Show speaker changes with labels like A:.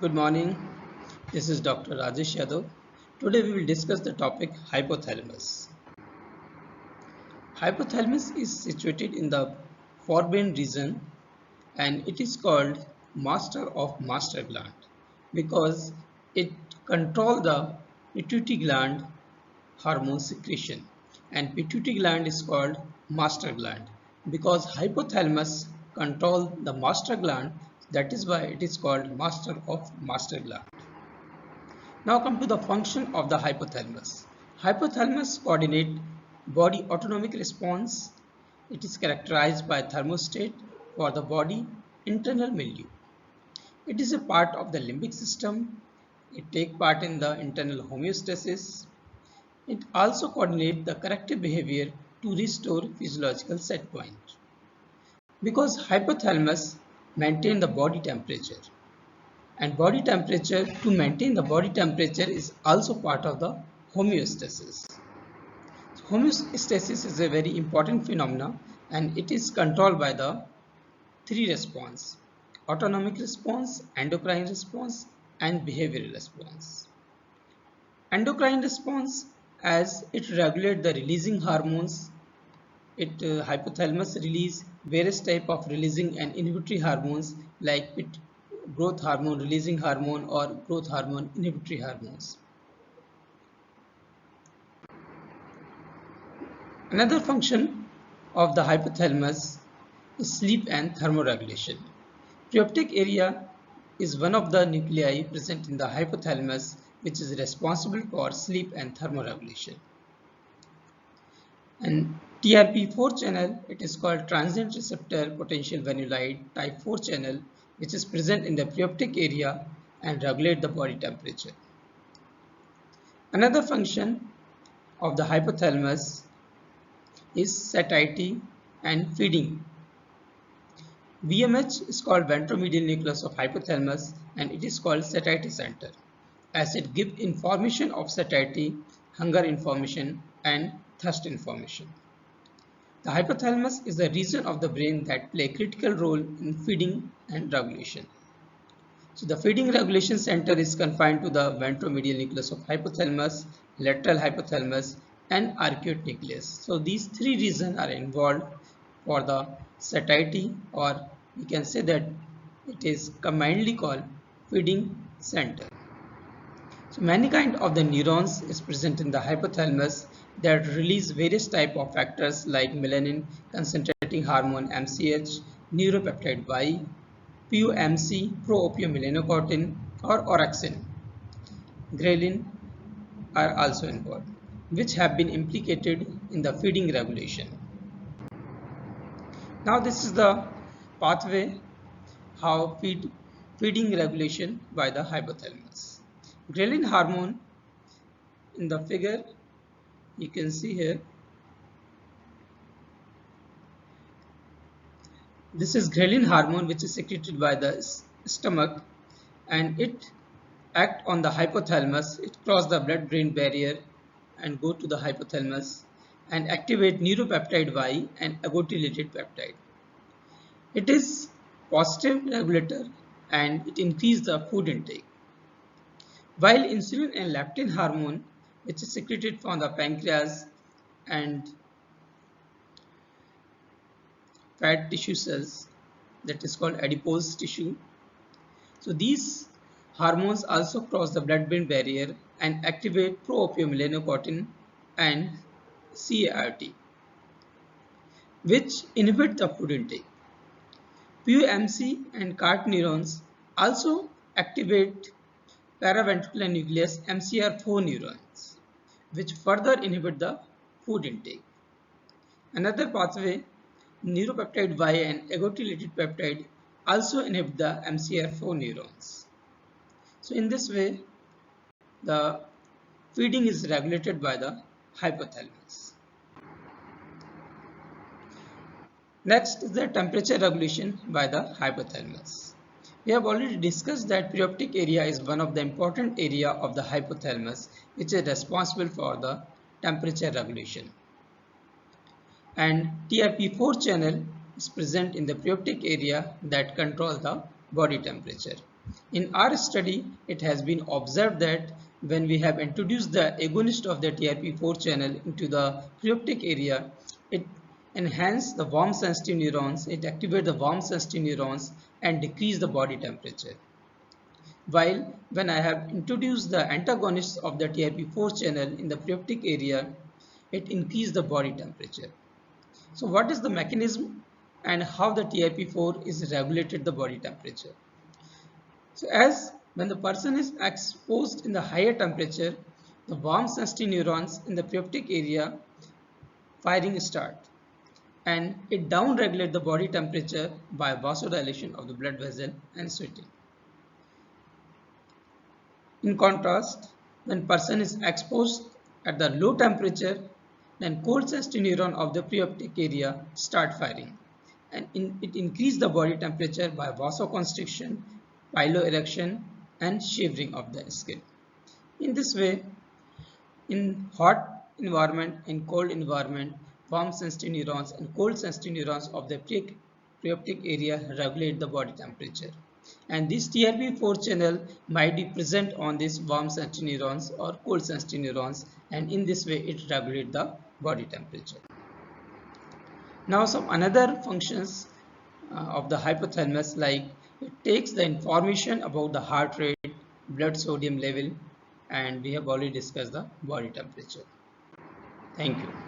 A: Good morning. This is Dr. Rajesh Yadav. Today we will discuss the topic hypothalamus. Hypothalamus is situated in the forebrain region and it is called master of master gland because it controls the pituitary gland hormone secretion, and pituitary gland is called master gland because hypothalamus controls the master gland. That is why it is called master of master gland. Now come to the function of the hypothalamus. Hypothalamus coordinates body autonomic response. It is characterized by thermostat for the body internal milieu. It is a part of the limbic system. It takes part in the internal homeostasis. It also coordinates the corrective behavior to restore physiological set point. Because hypothalamus maintains the body temperature, and body temperature, to maintain the body temperature, is also part of the homeostasis. Homeostasis is a very important phenomenon and it is controlled by the three response: autonomic response, endocrine response and behavioral response. Endocrine response, as it regulates the releasing hormones. Hypothalamus release various type of releasing and inhibitory hormones like growth hormone releasing hormone or growth hormone inhibitory hormones. Another function of the hypothalamus is sleep and thermoregulation. Preoptic area is one of the nuclei present in the hypothalamus which is responsible for sleep and thermoregulation. And TRP4 channel, it is called transient receptor potential vanillide type 4 channel, which is present in the preoptic area and regulate the body temperature. Another function of the hypothalamus is satiety and feeding. VMH is called ventromedial nucleus of hypothalamus and it is called satiety center, as it gives information of satiety, hunger information and thirst information. The hypothalamus is the region of the brain that play a critical role in feeding and regulation. So the feeding regulation center is confined to the ventromedial nucleus of hypothalamus, lateral hypothalamus and arcuate nucleus. So these three regions are involved for the satiety, or we can say that it is commonly called feeding center. So many kind of the neurons is present in the hypothalamus that release various type of factors like melanin concentrating hormone MCH, neuropeptide Y, POMC, pro-opiomelanocortin or orexin. Ghrelin are also involved, which have been implicated in the feeding regulation. Now this is the pathway how feeding regulation by the hypothalamus. Ghrelin hormone, in the figure you can see here, this is ghrelin hormone which is secreted by the stomach and it act on the hypothalamus. It cross the blood-brain barrier and go to the hypothalamus and activate neuropeptide Y and agotylated peptide. It is positive regulator and it increases the food intake. While insulin and leptin hormone, which is secreted from the pancreas and fat tissue cells, that is called adipose tissue. So these hormones also cross the blood-brain barrier and activate pro-opiomelanocortin and CSIR, which inhibit the food intake. POMC and CART neurons also activate paraventricular nucleus MCR4 neurons, which further inhibit the food intake. Another pathway, neuropeptide Y and agotylated peptide, also inhibit the MCR4 neurons. So in this way, the feeding is regulated by the hypothalamus. Next is the temperature regulation by the hypothalamus. We have already discussed that preoptic area is one of the important area of the hypothalamus which is responsible for the temperature regulation. And TRP4 channel is present in the preoptic area that controls the body temperature. In our study, it has been observed that when we have introduced the agonist of the TRP4 channel into the preoptic area, it enhances the warm sensitive neurons, it activates the warm sensitive neurons and decrease the body temperature. While when I have introduced the antagonists of the TRP4 channel in the preoptic area, it increased the body temperature. So what is the mechanism and how the TRP4 is regulated the body temperature? So as when the person is exposed in the higher temperature, the warm sensitive neurons in the preoptic area firing start and it down regulate the body temperature by vasodilation of the blood vessel and sweating. In contrast, when person is exposed at the low temperature, then cold sensitive neuron of the preoptic area start firing and it increase the body temperature by vasoconstriction, piloerection and shivering of the skin. In this way, in hot environment and cold environment, warm sensitive neurons and cold sensitive neurons of the preoptic area regulate the body temperature. And this TRP4 channel might be present on these warm sensitive neurons or cold sensitive neurons, and in this way it regulates the body temperature. Now some another functions of the hypothalamus, like it takes the information about the heart rate, blood sodium level, and we have already discussed the body temperature. Thank you.